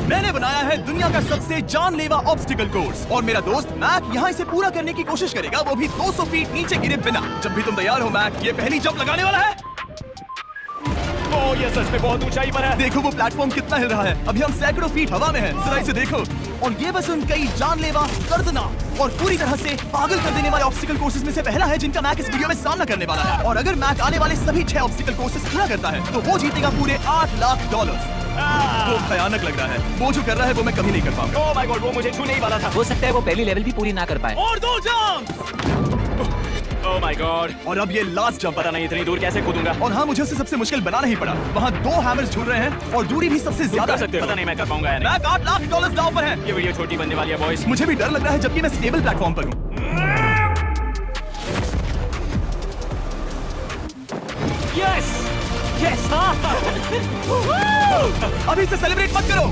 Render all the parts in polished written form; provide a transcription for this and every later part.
मैंने बनाया है दुनिया का सबसे जानलेवा ऑब्स्टिकल कोर्स और मेरा दोस्त मैक यहाँ इसे पूरा करने की कोशिश करेगा, वो भी 200 फीट नीचे गिरे बिना। जब भी तुम तैयार हो मैक, ये पहली जंप लगाने वाला है। ओह, ये सच में बहुत ऊंचाई पर है। देखो वो प्लेटफॉर्म कितना हिल रहा है। अभी हम सैकड़ों फीट हवा में हैं। जरा इसे देखो। और ये बस उन कई जानलेवा, दर्दनाक और पूरी तरह से पागल कर देने वाले ऑब्स्टिकल कोर्सेज में से पहला है जिनका मैक इस वीडियो में सामना करने वाला है। और अगर मैक आने वाले सभी 6 ऑब्स्टिकल कोर्सेज पूरा करता है तो वो जीतेगा पूरे $8 लाख। वो भयानक लग रहा है। वो जो कर रहा है वो मैं कभी नहीं कर पाऊंगा। ओह माय गॉड, वो मुझे छूने ही वाला था। हो सकता है वो पहली लेवल भी पूरी ना कर पाए। और 2 जंप। ओह माय गॉड, और अब ये लास्ट जंप। पता नहीं इतनी दूर कैसे कूदूंगा। और हाँ, मुझे उसे सबसे मुश्किल बनाना ही पड़ा। वहाँ 2 हैमर्स झूल रहे हैं और दूरी भी सबसे ज्यादा कर सकते हो। पता नहीं मैं कर पाऊंगा या नहीं। मैक $8 लाख दांव पर है। ये वीडियो छोटी बनने वाली है बॉयज। मुझे भी डर लग रहा है जबकि मैं स्टेबल प्लेटफॉर्म पर हूँ। यस यस, अभी इसे सेलिब्रेट मत करो।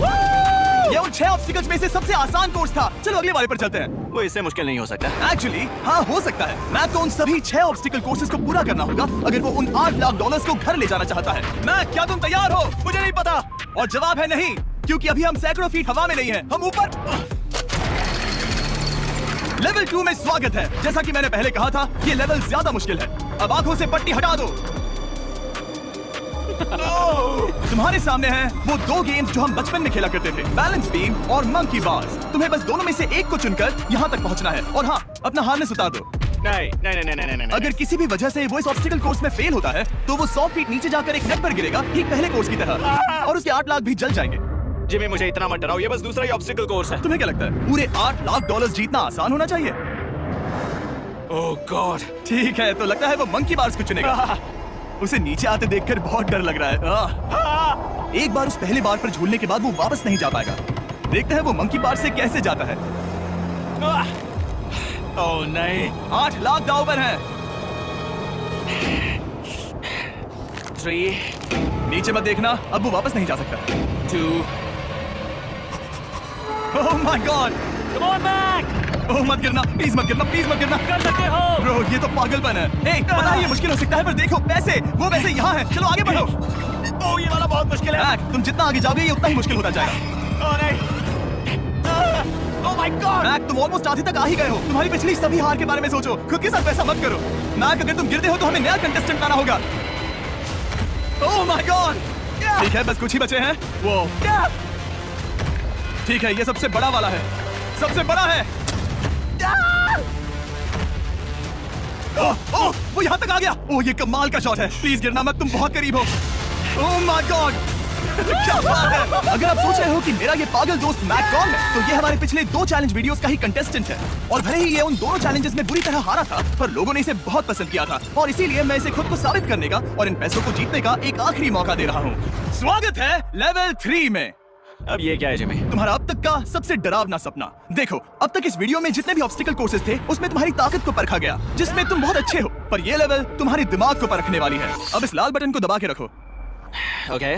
ये उन 6 ऑब्स्टिकल्स में से सबसे आसान कोर्स था। चलो अगले वाले पर चलते हैं। वो इससे मुश्किल नहीं हो सकता। एक्चुअली हाँ, हो सकता है। मैक को उन सभी 6 ऑब्स्टिकल कोर्सेज को पूरा करना होगा अगर वो उन $8 लाख को घर ले जाना चाहता है। मैक, क्या तुम तैयार हो? मुझे नहीं पता। और जवाब है नहीं, क्योंकि अभी हम सैकड़ों फीट हवा में नहीं हैं। हम ऊपर। लेवल 2 में स्वागत है। जैसा कि मैंने पहले कहा था, ये लेवल ज्यादा मुश्किल है। अब आंखों से पट्टी हटा दो। तुम्हारे सामने हैं वो 2 गेम्स जो हम बचपन में खेला करते थे, बैलेंस बीम और मंकी बार्स। तुम्हें बस दोनों में से एक को चुनकर यहाँ तक पहुँचना है। और हाँ, अपना हार्नेस उतार दो। नहीं नहीं नहीं नहीं नहीं। अगर किसी भी वजह से वो इस ऑब्स्टिकल कोर्स में फेल होता है तो वो 100 फीट नीचे जाकर एक नेट पर गिरेगा, ठीक पहले कोर्स की तरह। और उसके $8 लाख भी जल जाएंगे। जिमी, मुझे इतना मत डराओ, ये बस दूसरा ही ऑब्स्टिकल कोर्स है। तुम्हें क्या लगता है पूरे $8 लाख जीतना आसान होना चाहिए? ओह गॉड। ठीक है, तो लगता है वो मंकी बार्स को चुनेगा। उसे नीचे आते देखकर बहुत डर लग रहा है। एक बार उस पहले बार पर झूलने के बाद वो वापस नहीं जा पाएगा। देखते हैं वो मंकी बार से कैसे जाता है। ओह नहीं। 8 लाख दांव पर हैं। 3 नीचे मत देखना, अब वो वापस नहीं जा सकता। 2 oh my God. Come on Mac. Oh मत गिरना, प्लीज मत गिरना, प्लीज मत गिरना। कर सकते हो। ब्रो, ये तो पागलपन है। हे, पता है ये मुश्किल हो सकता है, पर देखो पैसे, वो पैसे यहाँ हैं। चलो आगे बढ़ो। ओह, ये वाला बहुत मुश्किल है। मैक, तुम जितना आगे जाओगे ये उतना ही मुश्किल होता जाएगा। ओह नहीं। ओह माय गॉड। मैक, तुम ऑलमोस्ट आधे तक आ ही गए हो। तुम्हारी पिछली सभी हार के बारे में सोचो। खुद के साथ वैसा मत करो। मैक, अगर तुम गिरते हो तो हमें नया कंटेस्टेंट लाना होगा। ओह माय गॉड। ठीक है, बस कुछ ही बचे हैं। वो ठीक है, ये सबसे बड़ा वाला है। सबसे बड़ा है। ओह, वो यहाँ तक आ गया। ओह, ये कमाल का शॉट है। प्लीज गिरना मत, तुम बहुत करीब हो। ओह माय गॉड, क्या बात है। अगर आप सोच रहे हो कि मेरा ये पागल दोस्त मैक कौन है, तो ये हमारे पिछले 2 चैलेंज वीडियोस का ही कंटेस्टेंट है। और भले ही ये उन दोनों चैलेंजेस में बुरी तरह हारा था, पर लोगों ने इसे बहुत पसंद किया था। और इसीलिए मैं इसे खुद को साबित करने का और इन पैसों को जीतने का एक आखिरी मौका दे रहा हूँ। स्वागत है लेवल 3 में। अब ये क्या है जिमी? तुम्हारा अब तक का सबसे डरावना सपना। देखो, अब तक इस वीडियो में जितने भी ऑब्स्टिकल कोर्सेज थे उसमें तुम्हारी ताकत को परखा गया, जिसमें तुम बहुत अच्छे हो। पर ये लेवल तुम्हारे दिमाग को परखने वाली है। अब इस लाल बटन को दबा के रखो। ओके।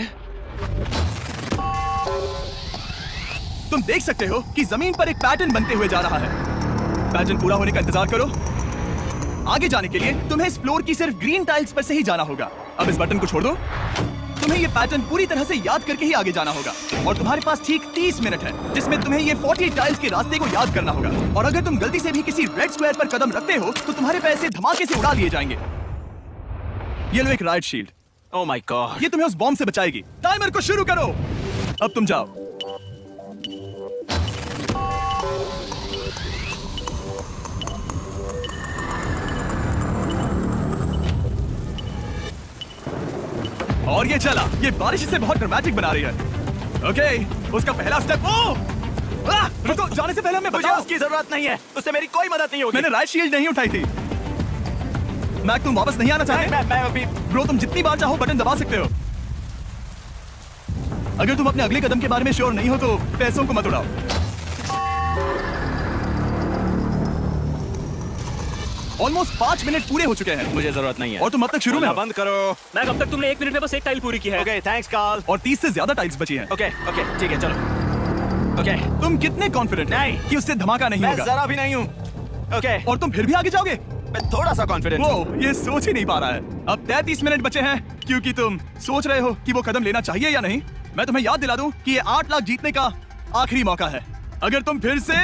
तुम देख सकते हो कि जमीन पर एक पैटर्न बनते हुए जा रहा है। पैटर्न पूरा होने का इंतजार करो। आगे जाने के लिए तुम्हें इस फ्लोर की सिर्फ ग्रीन टाइल्स पर से ही जाना होगा। अब इस बटन को छोड़ दो। तुम्हें ये पैटर्न पूरी तरह से याद करके ही आगे जाना होगा। और तुम्हारे पास ठीक 30 मिनट है जिसमें तुम्हें ये 40 टाइल्स के रास्ते को याद करना होगा। और अगर तुम गलती से भी किसी रेड स्क्वायर पर कदम रखते हो तो तुम्हारे पैसे धमाके से उड़ा दिए जाएंगे। ये लो एक right shield. Oh my God. ये तुम्हें उस बॉम्ब से बचाएगी। टाइमर को शुरू करो। अब तुम जाओ। और ये चला। ये बारिश इसे बहुत ड्रामेटिक बना रही है। ओके, उसका पहला स्टेप। रुको, जाने से पहले हमें मुझे बताओ। उसकी जरूरत नहीं है, उससे मेरी कोई मदद नहीं होगी। मैंने राइट शील्ड नहीं उठाई थी। मैक, तुम वापस नहीं आना चाहते? मैं अभी। ब्रो, तुम जितनी बार चाहो बटन दबा सकते हो। अगर तुम अपने अगले कदम के बारे में श्योर नहीं हो तो पैसों को मत उड़ाओ। ऑलमोस्ट 5 मिनट पूरे हो चुके हैं। मुझे जरूरत नहीं है। और तुम अब तक शुरू में हो। बंद करो। मैक, अब तक तुमने 1 मिनट में बस 1 टाइल पूरी की है। Okay, thanks Karl. और 30 से ज्यादा टाइल्स बची हैं। ओके ओके, ठीक है, चलो। ओके। तुम कितने कॉन्फिडेंट नहीं। कि उससे धमाका नहीं मैं होगा? जरा भी नहीं हूँ। ओके। और तुम फिर भी आगे जाओगे? मैं थोड़ा सा कॉन्फिडेंट हूँ। वो ये सोच ही नहीं पा रहा है। अब 33 मिनट बचे हैं, क्योंकि तुम सोच रहे हो कि वो कदम लेना चाहिए या नहीं। मैं तुम्हें याद दिला दूं कि ये 8 लाख जीतने का आखिरी मौका है। अगर तुम फिर से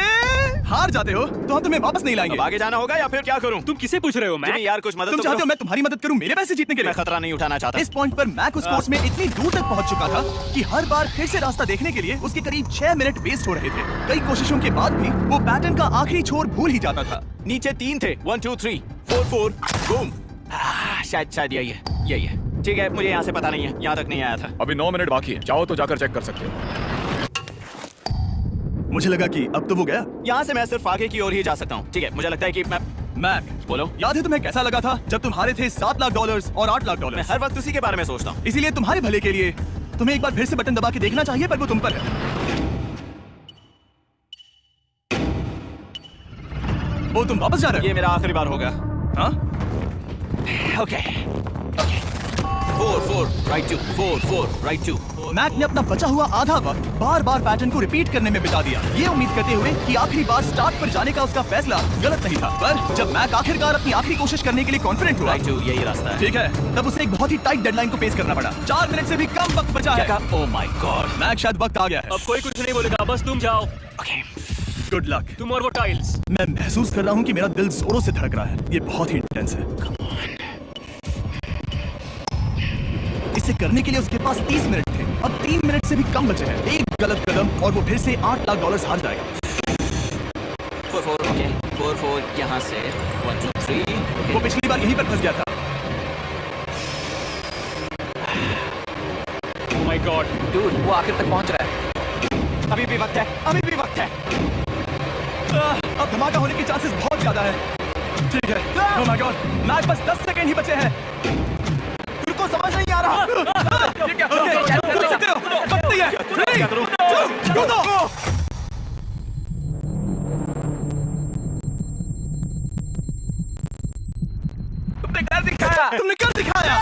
हार जाते हो तो हम तुम्हें वापस नहीं लाएंगे। अब आगे जाना होगा या फिर क्या करूं? तुम किसे पूछ रहे हो मैक? जिमी यार कुछ मदद तुम तो चाहते हो करो। मैं तुम्हारी मदद करूं मेरे पैसे जीतने के लिए? मैं खतरा नहीं उठाना चाहता। इस पॉइंट पर मैक उस कोर्स में इतनी दूर तक पहुंच चुका था कि हर बार फिर से रास्ता देखने के लिए उसके करीब 6 मिनट वेस्ट हो रहे थे। कई कोशिशों के बाद भी वो पैटर्न का आखिरी छोर भूल ही जाता था। नीचे 3 थे, 1 2 3 4 4 बूम। शायद यही है। ठीक है, मुझे यहाँ से पता नहीं है, यहाँ तक नहीं आया था। अभी 9 मिनट बाकी है, चाहो तो जाकर चेक कर सकते हो। मुझे लगा कि अब तो वो गया। यहाँ से मैं सिर्फ आगे की ओर ही जा सकता हूँ। ठीक है, मुझे लगता है कि मैं मैक, बोलो। याद है तुम्हें कैसा लगा था जब तुम हारे थे $7 लाख और $8 लाख? मैं हर वक्त उसी के बारे में सोचता हूँ। इसीलिए तुम्हारे भले के लिए तुम्हें एक बार फिर से बटन दबा के देखना चाहिए, पर वो तुम पर है। वो तुम वापस जा रहे ये मेरा आखिरी बार होगा। हो? हाँ? Okay 4 4 right 2 4 4 right 2। मैक ने अपना बचा हुआ आधा वक्त बार बार पैटर्न को रिपीट करने में बिता दिया, ये उम्मीद करते हुए कि आखिरी बार स्टार्ट पर जाने का उसका फैसला गलत नहीं था। पर जब मैक आखिरकार अपनी आखिरी कोशिश करने के लिए कॉन्फिडेंट हुआ, राइट 2 यही रास्ता है। ठीक है, तब उसे एक बहुत ही टाइट डेडलाइन को फेस करना पड़ा। 4 मिनट से भी कम वक्त बचा है। ओह माय गॉड, मैक शायद वक्त आ गया है। अब कोई कुछ नहीं बोलेगा, बस तुम जाओ। Okay good luck. तुम और वो टाइल्स। मैं महसूस कर रहा हूँ कि मेरा दिल जोरों से धड़क रहा है। ये बहुत ही इंटेंस है। इसे करने के लिए उसके पास 30 मिनट थे। अब 3 मिनट से भी कम बचे हैं। एक गलत कदम और वो फिर से $8 लाख हार जाएगा। 4 4 ओके 4 4 यहाँ से 1 2 3। वो पिछली बार यहीं पर फंस गया था। ओह माय गॉड, डूड, वो आखिर तक पहुंच रहा है। अभी भी वक्त है, अभी भी वक्त है। अब धमाका होने के चांसेस बहुत ज्यादा है। ठीक है, ओह माय गॉड, मैच बस 10 सेकंड ही बचे हैं। तुमको समझ नहीं आ रहा? ये क्या? कर सकते हो? वक्त नहीं है। 3 2 1 तुमने कर दिखाया। तुमने कर दिखाया।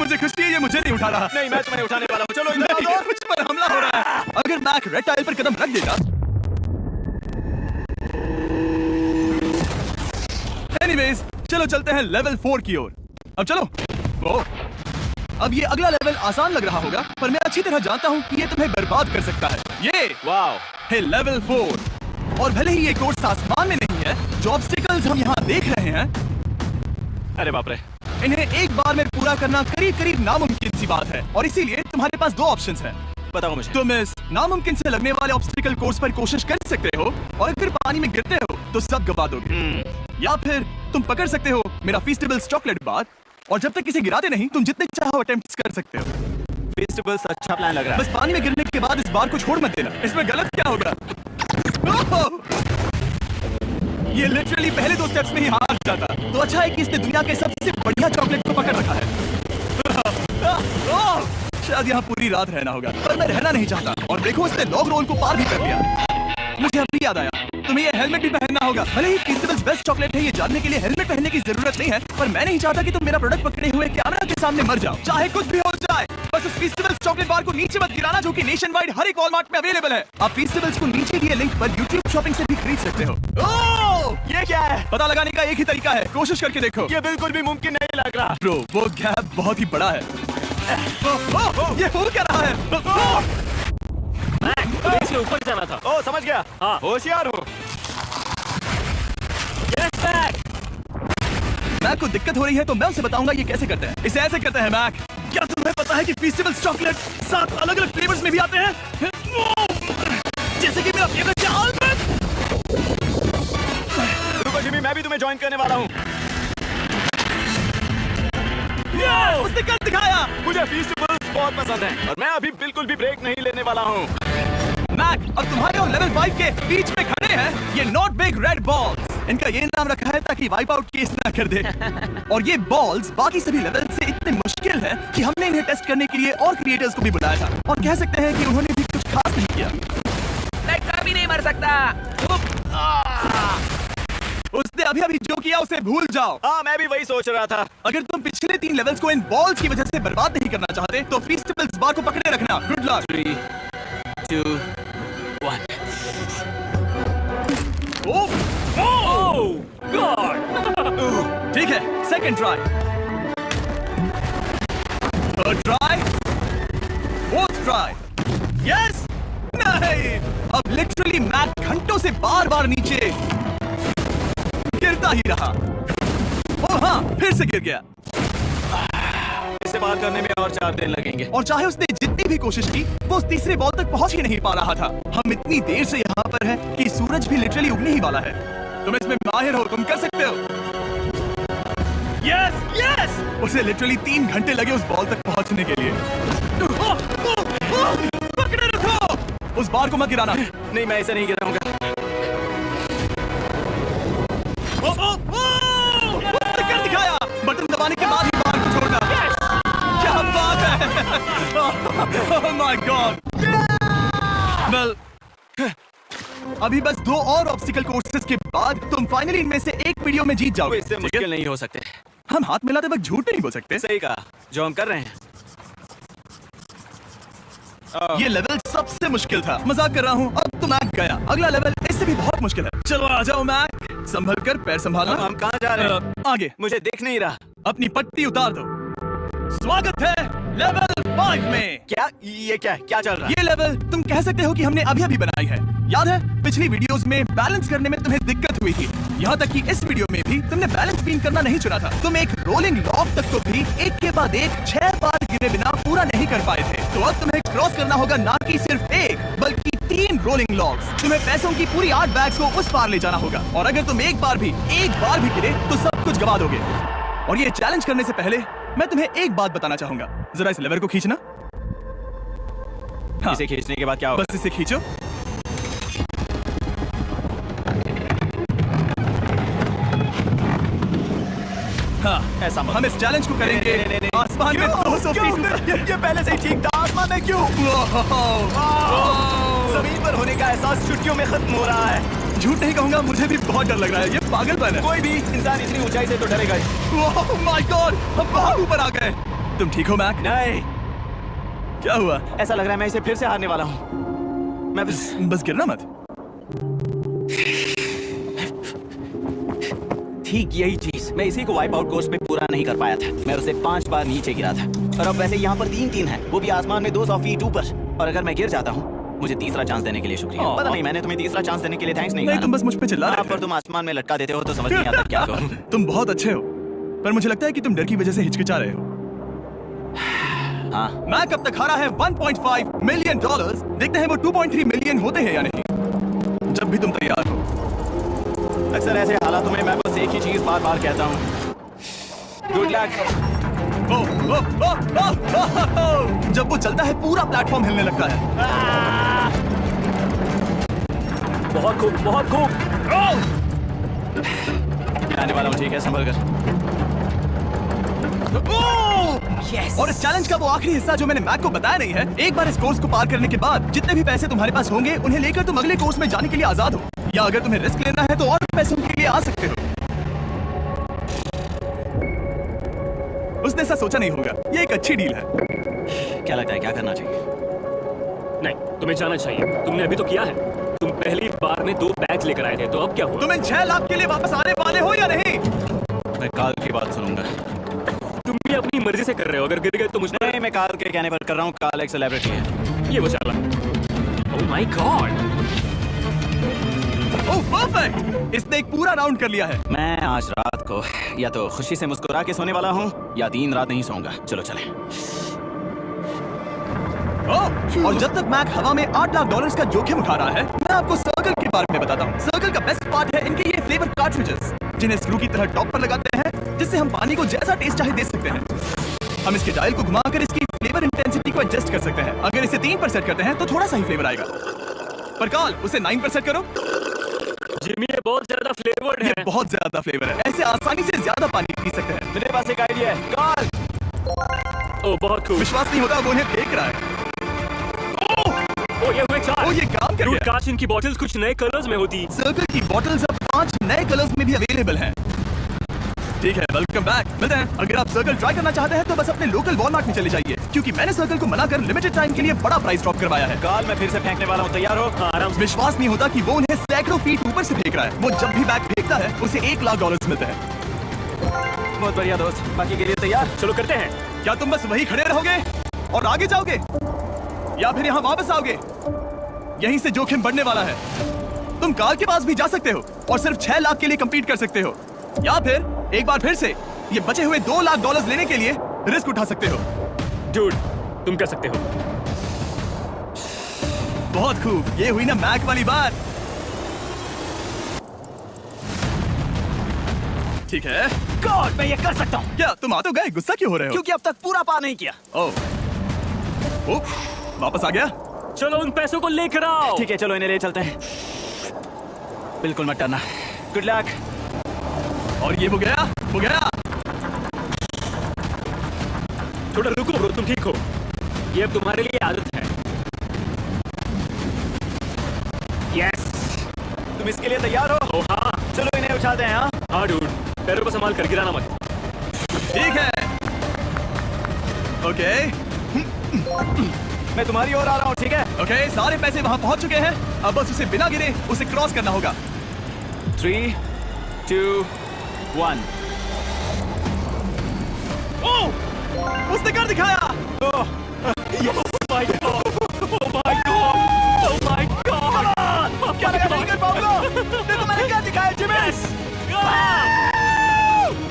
मुझे खुशी है, ये मुझे नहीं उठा रहा। नहीं, मैं तुम्हें उठाने वाला हूँ। चलो इधर नहीं, आओ। मुझ पर हमला हो रहा है। अगर मैक रेड टाइल पर कदम रख देगा। एनीवेज, चलो चलते हैं लेवल 4 की ओर। अब चलो। ओह, अब ये अगला लेवल आसान लग रहा होगा, पर मैं अच्छी तरह जानता हूँ कि ये तुम्हें बर्बाद कर सकता है। ये वाओ है लेवल 4। और भले ही ये कोर्स आसमान में नहीं है, जो ऑब्स्टिकल्स हम यहाँ देख रहे हैं, अरे बाप रे, इन्हें एक बार में पूरा करना करीब करीब नामुमकिन सी बात है। और इसीलिए तुम्हारे पास 2 ऑप्शंस हैं। बताओ मुझे। तुम इस नामुमकिन से लगने वाले ऑब्स्टिकल कोर्स पर कोशिश कर सकते हो और फिर पानी में गिरते हो तो सब गवा दोगे, या फिर तुम पकड़ सकते हो मेरा फीस्टेबल्स चॉकलेट बार और जब तक इसे गिराते नहीं तुम जितने चाहो अटेम्प्ट्स कर सकते हो। फेस्टिवल्स अच्छा प्लान लग रहा है। बस पानी में गिरने के बाद इस बार को छोड़ मत देना। इसमें गलत क्या होगा? ओह! ये लिटरली पहले 2 स्टेप्स में ही हार जाता। तो अच्छा है कि इसने दुनिया के सबसे बढ़िया चॉकलेट को पकड़ रखा है। ओह! शायद यहाँ पूरी रात रहना होगा, पर मैं रहना नहीं चाहता। और देखो, इसने लॉग रोल को पार भी कर लिया। मुझे अभी याद आया, तुम्हें ये हेलमेट भी पहनना होगा। भले ही फीस्टेबल्स बेस्ट चॉकलेट है, ये जानने के लिए हेलमेट पहनने की जरूरत नहीं है, पर मैं नहीं चाहता कि तुम मेरा प्रोडक्ट पकड़े हुए कैमरा के सामने मर जाओ। चाहे कुछ भी हो जाए, बस उस फीस्टेबल्स चॉकलेट बार को नीचे मत गिराना, जो कि नेशन वाइड हर एक वॉलमार्ट में अवेलेबल है। आप फीस्टेबल्स को नीचे दिए लिंक पर YouTube शॉपिंग से भी खरीद सकते हो। ओह! ये क्या है? पता लगाने का एक ही तरीका है, कोशिश करके देखो। ये बिल्कुल भी मुमकिन नहीं लग रहा। ब्रो, वो गैप बहुत ही बड़ा है। ये हो क्या रहा है? मैक, तुम्हें इससे ऊपर जाना था। ओ समझ गया। हाँ। होशियार हो। Yes Mac. मैक को दिक्कत हो रही है तो मैं उसे बताऊंगा ये कैसे करते हैं। इसे ऐसे करते हैं मैक। क्या तुम्हें पता है कि फीस्टेबल्स चॉकलेट 7 अलग अलग फ्लेवर्स में भी आते हैं? जैसे कि मेरा फेवरेट है आलमंड। रुको जिमी, मैं भी तुम्हें ज्वाइन करने वाला हूँ। उसने कर दिखाया। मुझे फेस्टिवल्स बहुत पसंद हैं और मैं अभी बिल्कुल भी ब्रेक नहीं लेने वाला हूँ। मैक अब तुम्हारे और लेवल 5 के बीच में खड़े हैं ये नॉट बिग रेड बॉल्स। इनका ये नाम रखा है ताकि वाइप आउट केस ना कर दे। और ये बॉल्स बाकी सभी लेवल से इतने मुश्किल हैं कि हमने इन्हें टेस्ट करने के लिए और क्रिएटर्स को भी बुलाया था, और कह सकते हैं कि उन्होंने भी कुछ खास नहीं किया। मैं कभी नहीं मर सकता। उसने अभी अभी जो किया उसे भूल जाओ। हाँ, मैं भी वही सोच रहा था। अगर तुम पिछले 3 लेवल्स को इन बॉल्स की वजह से बर्बाद नहीं करना चाहते तो फीस्टेबल्स बार को पकड़े रखना। Good luck. 3 2 1। ओह गॉड। ठीक है, second try, third try, fourth try. अब लिटरली मैक घंटों से बार बार नीचे गिरता ही रहा। ओ हाँ, फिर से गिर गया। इसे पार करने में और 4 दिन लगेंगे। और चाहे उसने जितनी भी कोशिश की, वो उस तीसरे बॉल तक पहुंच ही नहीं पा रहा था। हम इतनी देर से यहाँ पर हैं कि सूरज भी लिटरली उगने ही वाला है। तुम इसमें माहिर हो, तुम कर सकते हो। यस यस, उसे लिटरली 3 घंटे लगे उस बॉल तक पहुंचने के लिए। पकड़े रखो, उस बार को मत गिराना। नहीं, मैं इसे नहीं गिराऊंगा। उसने कर दिखाया। बटन दबाने के बाद ही बार को छोड़ना। क्या बात है। Oh my God. Well, अभी बस 2 और ऑब्स्टिकल कोर्सेज के बाद तुम फाइनली इनमें से एक वीडियो में जीत जाओगे। इससे मुश्किल नहीं हो सकते। हम हाथ मिलाते वक्त झूठ नहीं बोल सकते। सही कहा, जो हम कर रहे हैं। ये लेवल सबसे मुश्किल था। मजाक कर रहा हूँ। अब तो मैक गया। अगला लेवल इससे भी बहुत मुश्किल है। चलो आ जाओ मैक। संभल कर, पैर संभालना। हम कहाँ जा रहे हैं? आगे। मुझे दिख नहीं रहा। अपनी पट्टी उतार दो। स्वागत है लेवल 5 में। क्या ये क्या है? क्या चल रहा है? ये लेवल तुम कह सकते हो कि हमने अभी अभी बनाई है। याद है पिछली वीडियोस में बैलेंस करने में तुम्हें दिक्कत हुई थी। यहाँ तक कि इस वीडियो में भी तुमने बैलेंस बीन करना नहीं चुना था। तुम एक रोलिंग लॉग तक तो भी एक के बाद एक 6 बार गिरे बिना पूरा नहीं कर पाए थे। तो अब तुम्हें क्रॉस करना होगा ना कि सिर्फ एक बल्कि 3 रोलिंग लॉग्स। तुम्हें पैसों की पूरी 8 बैग्स को उस पार ले जाना होगा। और अगर तुम एक बार भी गिरे तो सब कुछ गवा दोगे। और ये चैलेंज करने से पहले मैं तुम्हें एक बात बताना चाहूंगा। जरा इस लेवर को खींचना। हाँ, इसे खींचने के बाद क्या होगा? बस इसे खींचो। हाँ, ऐसा मत। हम इस चैलेंज को करेंगे नहीं। आसमान में 200 फीट ऊपर। ये पहले से ही ठीक था। आसमान में क्यों? जमीन पर होने का एहसास चुटकियों में खत्म हो रहा है। झूठ नहीं कहूंगा, मुझे भी बहुत डर लग रहा है। ये पागलपन है। कोई भी इंसान इतनी ऊंचाई से तो डरेगा ही। ओह माय गॉड, हम बहुत ऊपर आ गए। तुम ठीक हो मैक? नहीं, क्या हुआ? ऐसा लग रहा है मैं इसे फिर से हारने वाला हूँ। मैं बस गिरना मत। ठीक यही चीज मैं इसी को वाइप आउट कोर्स में पूरा नहीं कर पाया था। मैं उसे 5 बार नीचे गिरा था। और अब वैसे यहाँ पर 3-3 है, वो भी आसमान में 200 फीट ऊपर। और अगर मैं गिर जाता हूँ, मुझे तीसरा चांस देने के लिए शुक्रिया। पता नहीं, मैंने तुम्हें तीसरा चांस देने के लिए थैंक्स नहीं कहा। तुम बस मुझ पे चिल्ला रहे थे। पर तुम आसमान में लटका देते हो तो समझ नहीं आता क्या करूं। तुम बहुत अच्छे हो, पर मुझे लगता है कि तुम डर की वजह से हिचकिचा रहे हो। हाँ, मैक अब तक हारा है $1.5 मिलियन। देखते हैं वो 2.3 मिलियन होते हैं या नहीं। जब भी तुम तैयार हो। अक्सर ऐसे हालातों में मैं बस एक ही चीज बार बार कहता हूँ, गुड लक। जब वो चलता है पूरा प्लेटफॉर्म हिलने लगता है। बहुत खूब, बहुत खूब। आने वाला हूँ, ठीक है, संभल कर। और इस चैलेंज का वो आखिरी हिस्सा जो मैंने मैक को बताया नहीं है। एक बार इस कोर्स को पार करने के बाद जितने भी पैसे तुम्हारे पास होंगे उन्हें लेकर तुम अगले कोर्स में जाने के लिए आजाद हो। या अगर तुम्हें रिस्क लेना है तो और पैसों के लिए आ सकते हो। उसने ऐसा सोचा नहीं होगा। ये एक अच्छी डील है। क्या लगता है क्या करना चाहिए? नहीं, तुम्हें जाना चाहिए। तुमने अभी तो किया है। तुम पहली बार में 2 बैग लेकर आए थे, तो अब क्या हुआ? तुम इन 6 लाख के लिए वापस आने वाले हो या नहीं? मैं काल की बात सुनूंगा। तुम भी अपनी मर्जी से कर रहे हो। अगर गिर गए तो मुझे नहीं, मैं काल के कहने पर कर रहा हूँ। काल एक सेलिब्रिटी है। ये वो चाला। ओह माय गॉड। ओह परफेक्ट, इसने एक पूरा राउंड कर लिया है। मैं आज रात को या तो खुशी से मुस्कुरा के सोने वाला हूँ या दिन रात नहीं सोऊंगा। चलो चलें। और जब तक मैक हवा में $8 लाख का जोखिम उठा रहा है, मैं आपको सर्कल के बारे में बताता हूँ। सर्कल का बेस्ट पार्ट है इनके ये फ्लेवर कार्ट्रिजेस, जिन्हें स्क्रू की तरह टॉप पर लगाते हैं, जिससे हम पानी को जैसा टेस्ट चाहे दे सकते हैं। हम इसके डायल को घुमाकर इसकी फ्लेवर इंटेंसिटी को एडजस्ट कर सकते हैं। अगर इसे 3 पर सेट करते हैं तो थोड़ा सा ही फ्लेवर आएगा। पर काल, उसे 9 पर सेट करो। जिमी, ये बहुत ज्यादा फ्लेवर्ड है। ये बहुत ज्यादा फ्लेवर है। ऐसे आसानी से ज्यादा पानी पी सकते हैं। मेरे पास एक आइडिया है। काल, ओह बहुत खूब। विश्वास नहीं होता, वो उन्हें देख रहा है। ओह ये हुए 4। ओ ये काम कर Dude, गया। काश इनकी बॉटल्स कुछ नए कलर्स में होती। सर्कल की बॉटल्स अब 5 नए कलर्स में भी अवेलेबल हैं। ठीक है, वेलकम बैक। मिलते हैं। अगर आप सर्कल ट्राई करना चाहते हैं तो बस अपने लोकल वॉलमार्ट में चले जाइए, क्योंकि मैंने सर्कल को मना कर लिमिटेड टाइम के लिए बड़ा प्राइस ड्रॉप करवाया है। काल, मैं फिर से फेंकने वाला हूँ। तैयार हो? हाँ, आराम से। विश्वास नहीं होता कि वो उन्हें सैकड़ों फीट ऊपर से फेंक रहा है। वो जब भी बैग फेंकता है उसे $1 लाख मिलते हैं। बहुत बढ़िया दोस्त, बाकी के लिए तैयार? चलो करते हैं। क्या तुम बस वही खड़े रहोगे और आगे जाओगे, या फिर यहाँ वापस आओगे? यहीं से जोखिम बढ़ने वाला है। तुम काल के पास भी जा सकते हो और सिर्फ 6 लाख के लिए compete कर सकते हो, या फिर एक बार फिर से ये बचे हुए $2 लाख लेने के लिए रिस्क उठा सकते हो। डूड, तुम कर सकते हो। बहुत खूब, ये हुई ना मैक वाली बात। ठीक है। गॉड, मैं ये कर सकता हूँ। क्या तुम आ तो गए, गुस्सा क्यों हो रहे हो? क्योंकि अब तक पूरा पार नहीं किया। ओह, वापस आ गया। चलो उन पैसों को लेकर आओ। ठीक है, चलो इन्हें ले चलते हैं। बिल्कुल मत डरना। Good luck. और ये वो गया। थोड़ा रुको ब्रो, तुम ठीक हो। ये अब तुम्हारे लिए आदत है। यस, तुम इसके लिए तैयार हो? ओ हाँ। चलो इन्हें उठाते हैं। हाँ डूड, पैरों को संभाल कर गिराना मत। ठीक है। ओके मैं तुम्हारी ओर आ रहा हूँ, ठीक है? ओके, सारे पैसे वहां पहुंच चुके हैं। अब बस उसे बिना गिरे उसे क्रॉस करना होगा। 3, 2, 1। ओह, उसने कर दिखाया। My God, oh my God, oh my God. क्या लगा नहीं कर पाऊंगा? देखो मैंने क्या दिखाया जिमी।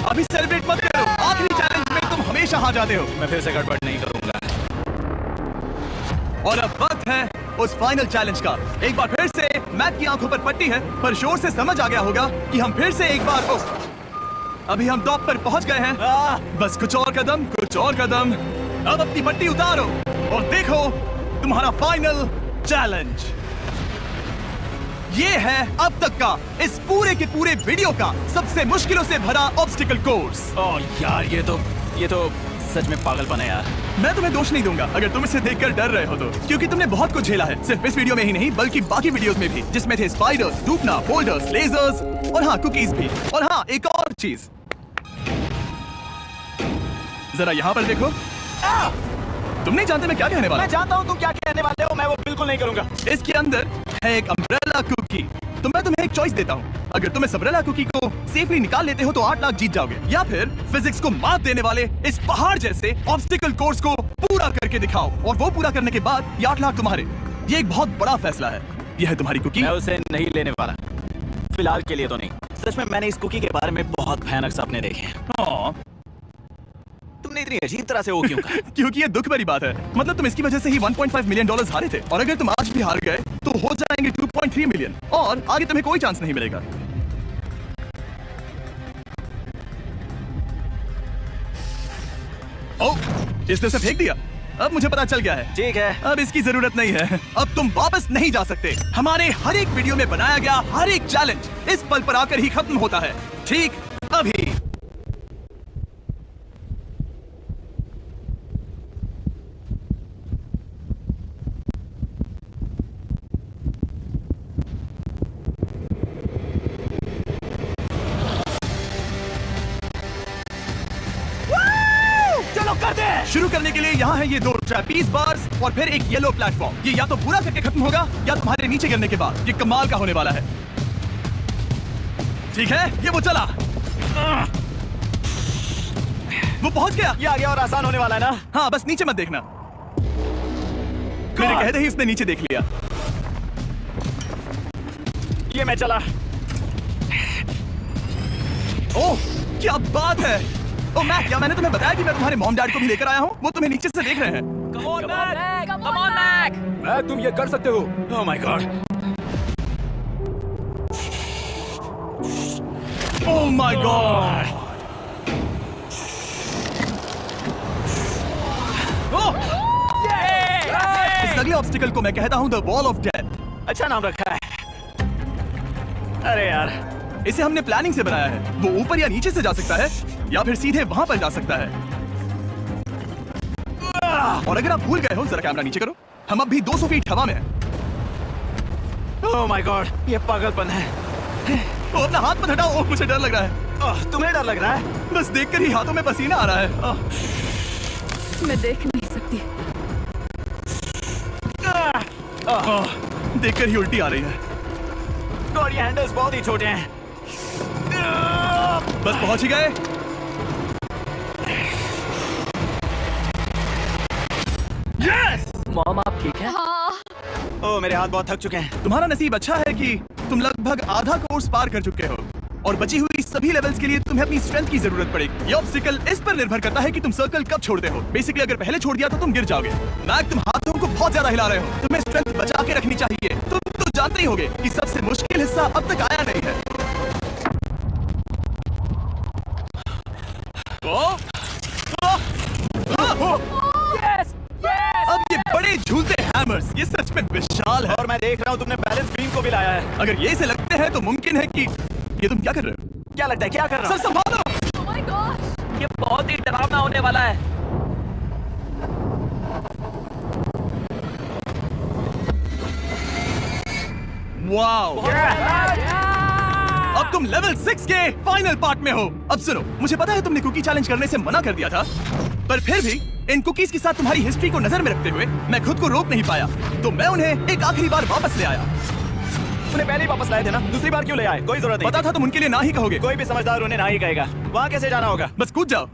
अभी सेलिब्रेट मत करो, आखिरी चैलेंज में तुम हमेशा हार जाते हो। मैं फिर से गड़बड़ नहीं करूंगा। और अब वक्त है उस फाइनल चैलेंज का। एक बार फिर से मैट की आंखों पर पट्टी है, पर शोर से समझ आ गया होगा कि हम फिर से एक बार अभी हम टॉप पर पहुंच गए हैं। बस कुछ और कदम। अब अपनी पट्टी उतारो और देखो तुम्हारा फाइनल चैलेंज। ये है अब तक का इस पूरे के पूरे वीडियो का सबसे मुश्किलों से भरा ऑब्स्टिकल कोर्स। ओह यार, ये तो सच में पागलपन है यार। मैं तुम्हें दोष नहीं दूंगा अगर तुम इसे देखकर डर रहे हो तो, क्योंकि तुमने बहुत कुछ झेला है, सिर्फ इस वीडियो में ही नहीं बल्कि बाकी वीडियोस में भी, जिसमें थे स्पाइडर्स, डूबना, फोल्डर्स, लेजर्स और हाँ कुकीज भी। और हाँ, एक और चीज, जरा यहाँ पर देखो। तुम नहीं जानते मैं क्या कहने वाला मैं जानता हूँ तुम क्या कहने वाले हो, मैं वो बिल्कुल नहीं करूंगा। इसके अंदर है एक अम्ब्रेला कुकी। तो मैं तुम्हें एक चॉइस देता हूँ, अगर तुम इस अम्ब्रेला कुकी को सेफली निकाल लेते हो तो 8 लाख जीत जाओगे, या फिर फिजिक्स को मात देने वाले इस पहाड़ जैसे ऑब्स्टिकल कोर्स को पूरा करके दिखाओ, और वो पूरा करने के बाद ये 8 लाख तुम्हारे। ये एक बहुत बड़ा फैसला है। यह है तुम्हारी कुकी। मैं उसे नहीं लेने वाला, फिलहाल के लिए तो नहीं। सच में मैंने इस कुकी के बारे में बहुत भयानक सपने देखे हैं। तुमने इतनी अजीब तरह से वो क्यों कहा? क्योंकि ये दुख भरी बात है। मतलब तुम इसकी वजह से ही $1.5 मिलियन हारे थे, और अगर तुम आज भी हार गए तो हो जाएंगे 2.3 मिलियन, और आगे तुम्हें कोई चांस नहीं मिलेगा। ओह, इसने उसे फेंक दिया। अब मुझे पता चल गया है। ठीक है, अब इसकी जरूरत नहीं है। अब तुम वापस नहीं जा सकते। हमारे हर एक वीडियो में बनाया गया हर एक चैलेंज इस पल पर आकर ही खत्म होता है, ठीक अभी। शुरू करने के लिए यहाँ है ये 2 ट्रैपीज बार्स और फिर एक येलो प्लेटफॉर्म। ये या तो पूरा करके खत्म होगा या तुम्हारे नीचे गिरने के बाद। ये कमाल का होने वाला है। ठीक है, ये वो चला, वो पहुंच गया। ये आगे और आसान होने वाला है ना? हाँ, बस नीचे मत देखना। मेरे कहते ही उसने नीचे देख लिया। ये मैं चला। ओह, क्या बात है। ओह मैक, क्या मैंने तुम्हें बताया कि मैं तुम्हारे मॉम डैड को भी लेकर आया हूँ? वो तुम्हें नीचे से देख रहे हैं। Come on, Mac! मैं तुम ये कर सकते हो। ओह my God. Oh my God. इस अगले ऑब्स्टिकल को मैं कहता हूँ द वॉल ऑफ डेथ। अच्छा नाम रखा है। अरे यार, इसे हमने प्लानिंग से बनाया है। वो ऊपर या नीचे से जा सकता है, या फिर सीधे वहां पर जा सकता है। और अगर आप भूल गए हो, जरा कैमरा नीचे करो। हम अब भी 200 फीट हवा में हैं। ओह माय गॉड, ये पागलपन है। ओ, अपना हाथ मत हटाओ। मुझे डर लग रहा है। ओह, तुम्हें डर लग रहा है? बस देखकर ही हाथों में पसीना आ रहा है। मैं देख नहीं सकती। देखकर ही उल्टी आ रही है। और ये हैंडल्स बहुत ही छोटे हैं। बस पहुंच ही गए। मॉम, आप ठीक है? हाँ, ओह मेरे हाथ बहुत थक चुके हैं। तुम्हारा नसीब अच्छा है कि तुम लगभग आधा कोर्स पार कर चुके हो और बची हुई सभी लेवल्स के लिए तुम्हें अपनी स्ट्रेंथ की जरूरत पड़ेगी। ये ऑब्स्टिकल इस पर निर्भर करता है कि तुम सर्कल कब छोड़ते हो। बेसिकली अगर पहले छोड़ दिया तो तुम गिर जाओगे। मैक, तुम हाथों को बहुत ज्यादा हिला रहे हो। तुम्हें स्ट्रेंथ बचा के रखनी चाहिए। तुम तो जानते ही होगे कि सबसे मुश्किल हिस्सा अब तक आया नहीं है। अब ये बड़े झूलते हैमर्स, ये सच में विशाल है। और मैं देख रहा हूँ तुमने बैलेंस बीम को भी लाया है। अगर ये से लगते हैं तो मुमकिन है कि ये तुम क्या कर रहे हो? क्या लगता है क्या कर रहा सर संभालो। Oh my gosh! ये बहुत ही डरावना होने वाला है। वाओ, अब तुम लेवल 6 के फाइनल पार्ट में हो। अब सुनो, मुझे पता है तुमने कुकी चैलेंज करने से मना कर दिया था, पर फिर भी इन कुकीज के साथ तुम्हारी हिस्ट्री को नजर में रखते हुए मैं खुद को रोक नहीं पाया, तो मैं उन्हें एक आखिरी बार वापस ले आया। उन्हें पहले ही वापस लाए थे ना, दूसरी बार क्यों ले आए? कोई जरूरत नहीं। पता था तुम उनके लिए ना ही कहोगे। कोई भी समझदार उन्हें ना ही कहेगा। वहाँ कैसे जाना होगा? बस कूद जाओ।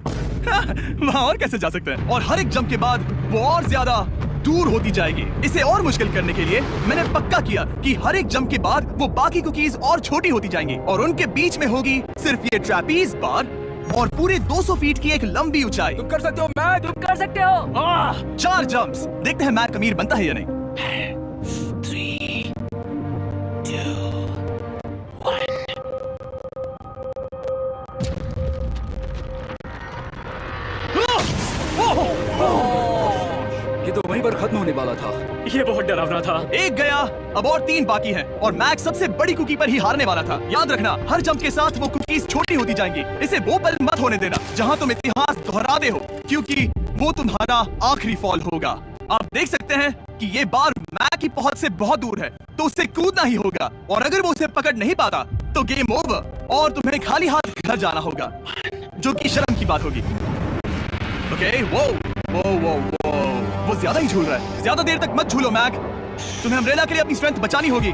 वहाँ और कैसे जा सकते हैं? और हर एक जंप के बाद वो और ज्यादा दूर होती जाएगी। इसे और मुश्किल करने के लिए मैंने पक्का किया कि हर एक जंप के बाद वो बाकी कुकीज और छोटी होती जाएंगी और उनके बीच में होगी सिर्फ ये ट्रैपीज बार और पूरे 200 फीट की एक लंबी ऊंचाई। तुम कर सकते हो मैक, तुम कर सकते हो। 4 जंप्स। देखते हैं मैक अमीर बनता है या नहीं। 3, 2, 1। ये तो वहीं पर खत्म होने वाला था। ये बहुत डरावना था। एक गया, अब और 3 बाकी हैं और मैक सबसे बड़ी कुकी पर ही हारने वाला था। याद रखना, हर जंप के साथ वो कुकीज छोटी होती जाएंगी। इसे वो पल मत होने देना जहां तुम इतिहास दोहराते हो, क्योंकि वो तुम्हारा आखिरी फॉल होगा। आप देख सकते हैं कि ये बार मैक की पहुंच से बहुत दूर है, तो उसे कूदना ही होगा और अगर वो उसे पकड़ नहीं पाता तो गेम ओवर और तुम्हें खाली हाथ घर जाना होगा, जो कि शर्म की बात होगी। ओके, वो ज्यादा ही झूल रहा है। ज्यादा देर तक मत झूलो मैक, तुम्हें अम्ब्रेला के लिए अपनी स्ट्रेंथ बचानी होगी।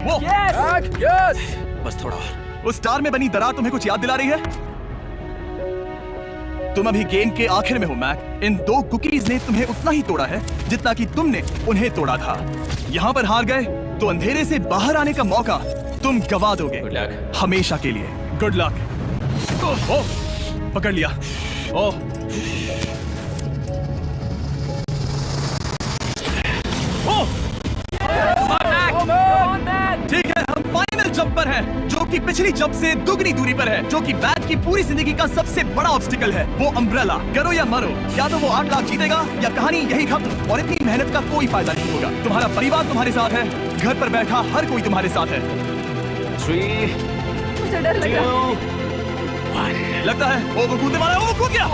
वो बस थोड़ा और। उस स्टार में बनी दरार तुम्हें कुछ याद दिला रही है? तुम अभी गेम के आखिर में हो मैक। इन 2 कुकीज ने तुम्हें उतना ही तोड़ा है जितना कि तुमने उन्हें तोड़ा था। यहाँ पर हार गए तो अंधेरे से बाहर आने का मौका तुम गवा दोगे। Good luck. हमेशा के लिए गुड लक। ओह, पकड़ लिया। ओह, ठीक है, हम फाइनल जंप पर हैं, जो कि पिछली जंप से दुगनी दूरी पर है, जो कि मैक की पूरी जिंदगी का सबसे बड़ा ऑब्स्टिकल है। वो अम्ब्रेला। करो या मरो, या तो वो 8 लाख जीतेगा या कहानी यही खत्म और इतनी मेहनत का कोई फायदा नहीं होगा। तुम्हारा परिवार तुम्हारे साथ है, घर पर बैठा हर कोई तुम्हारे साथ है। 3, मुझे डर लग रहा है। 2, 1। लगता है वो कूदने वाला है। वो कूद गया।